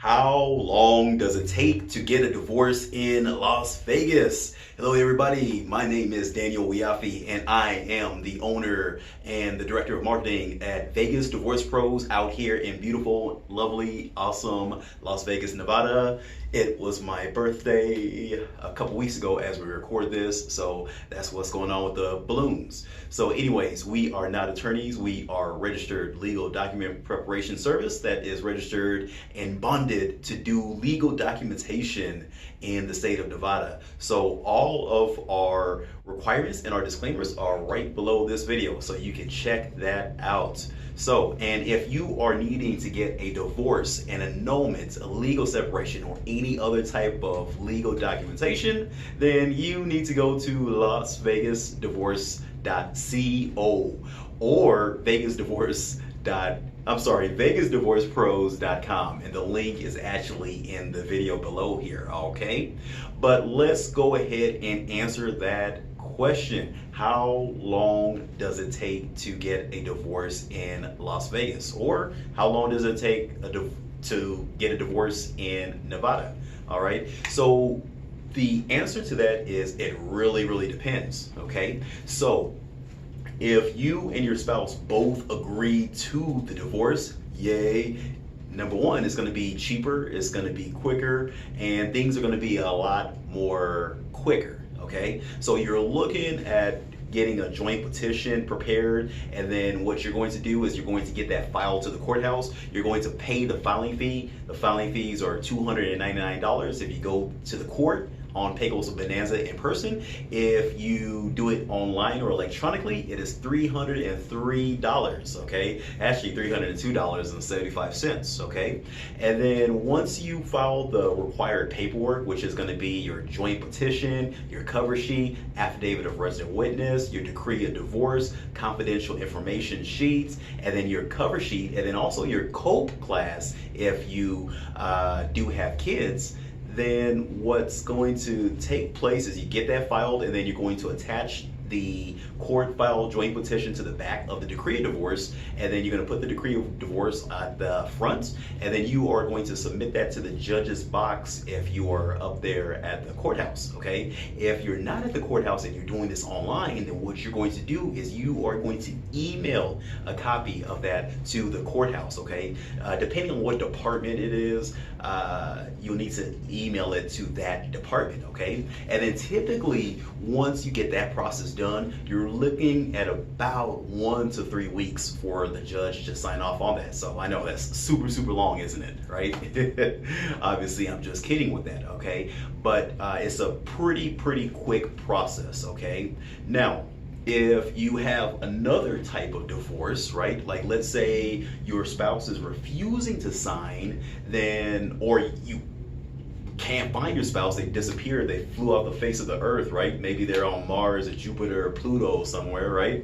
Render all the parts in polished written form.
How long does it take to get a divorce in Las Vegas? Hello, everybody. My name is Daniel Wiafi, and I am the owner and the director of marketing at Vegas Divorce Pros out here in beautiful, lovely, awesome Las Vegas, Nevada. It was my birthday a couple weeks ago as we record this, so that's what's going on with the balloons. So anyways, we are not attorneys. We are a registered legal document preparation service that is registered and bonded to do legal documentation in the state of Nevada. So all of our requirements and our disclaimers are right below this video, so you can check that out. So, and if you are needing to get a divorce, an annulment, a legal separation, or any other type of legal documentation, then you need to go to LasVegasDivorce.co or VegasDivorcepros.com, and the link is actually in the video below here, okay? But let's go ahead and answer that question. How long does it take to get a divorce in Las Vegas? Or how long does it take to get a divorce in Nevada? All right, so the answer to that is it really depends, okay? So if you and your spouse both agree to the divorce, yay. Number one, it's going to be cheaper, it's going to be quicker, and things are going to be a lot more quicker, okay? So you're looking at getting a joint petition prepared, and then what you're going to do is you're going to get that filed to the courthouse. You're going to pay the filing fee. The filing fees are $299 if you go to the court on Pecos Bonanza in person. If you do it online or electronically, it is $303, okay? Actually $302.75, okay? And then once you file the required paperwork, which is gonna be your joint petition, your cover sheet, affidavit of resident witness, your decree of divorce, confidential information sheets, and then your cover sheet, and then also your COPE class if you do have kids, then what's going to take place is you get that filed, and then you're going to attach the court filed joint petition to the back of the decree of divorce, and then you're going to put the decree of divorce at the front, and then you are going to submit that to the judge's box if you are up there at the courthouse, okay? If you're not at the courthouse and you're doing this online, then what you're going to do is you are going to email a copy of that to the courthouse, okay? Depending on what department it is, you'll need to email it to that department, okay? And then typically, once you get that process done, you're looking at about 1 to 3 weeks for the judge to sign off on that. So I know that's super long, isn't it, right? Obviously, I'm just kidding with that, okay? But it's a pretty quick process, okay? Now, if you have another type of divorce, right? Like let's say your spouse is refusing to sign, then, or you can't find your spouse, they disappeared, they flew off the face of the earth, right? Maybe they're on Mars or Jupiter or Pluto somewhere, right?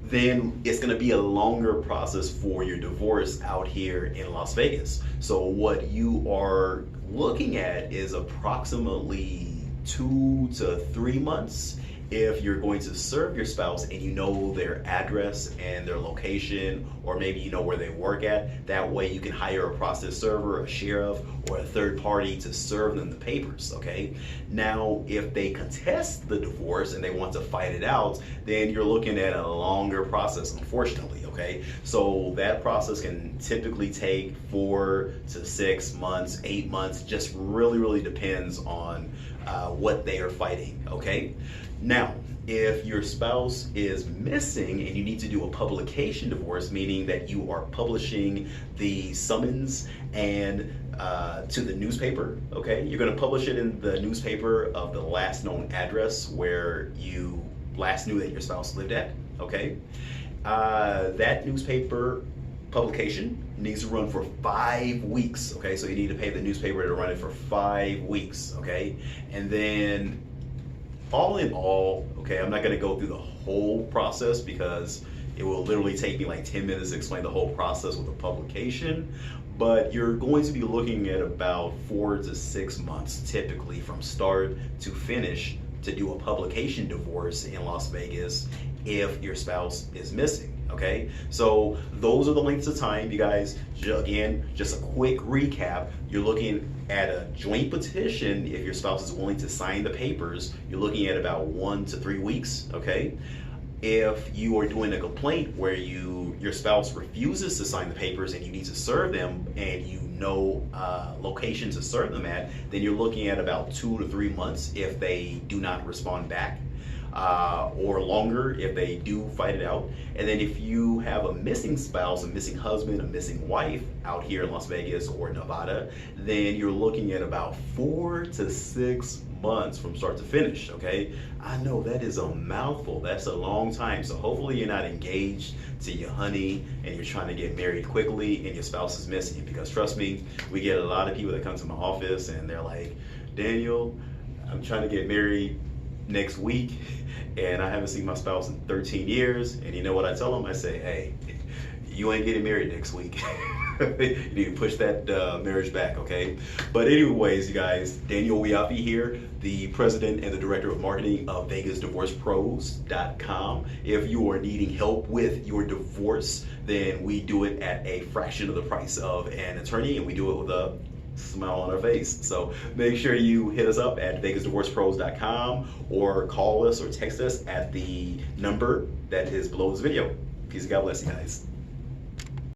Then it's going to be a longer process for your divorce out here in Las Vegas. So what you are looking at is approximately 2 to 3 months if you're going to serve your spouse and you know their address and their location, or maybe you know where they work at. That way you can hire a process server, a sheriff, or a third party to serve them the papers, okay? Now, if they contest the divorce and they want to fight it out, then you're looking at a longer process, unfortunately, okay? So that process can typically take 4 to 6 months, 8 months, just really depends on what they are fighting, okay? Now, if your spouse is missing and you need to do a publication divorce, meaning that you are publishing the summons and to the newspaper, okay? You're gonna publish it in the newspaper of the last known address where you last knew that your spouse lived at, okay? That newspaper publication needs to run for 5 weeks, okay? So you need to pay the newspaper to run it for 5 weeks, okay? And then all in all, okay, I'm not gonna go through the whole process because it will literally take me like 10 minutes to explain the whole process with a publication, but you're going to be looking at about 4 to 6 months typically from start to finish to do a publication divorce in Las Vegas if your spouse is missing, Okay, so those are the lengths of time, you guys. Again, just a quick recap. You're looking at a joint petition. If your spouse is willing to sign the papers, you're looking at about 1 to 3 weeks. Okay, if you are doing a complaint where your spouse refuses to sign the papers and you need to serve them, and you know location to serve them at, then you're looking at about 2 to 3 months if they do not respond back, or longer if they do fight it out. And then if you have a missing spouse, a missing husband, a missing wife out here in Las Vegas or Nevada, then you're looking at about 4 to 6 months from start to finish. Okay, I know that is a mouthful. That's a long time. So hopefully you're not engaged to your honey and you're trying to get married quickly and your spouse is missing. Because trust me, we get a lot of people that come to my office and they're like, Daniel, I'm trying to get married next week and I haven't seen my spouse in 13 years. And you know what I tell them? I say, hey, you ain't getting married next week. You need to push that marriage back, okay? But anyways, you guys, Daniel Wiafi here, the president and the director of marketing of VegasDivorcePros.com. If you are needing help with your divorce, then we do it at a fraction of the price of an attorney, and we do it with a smile on our face. So make sure you hit us up at VegasDivorcePros.com or call us or text us at the number that is below this video. Peace and God bless you guys.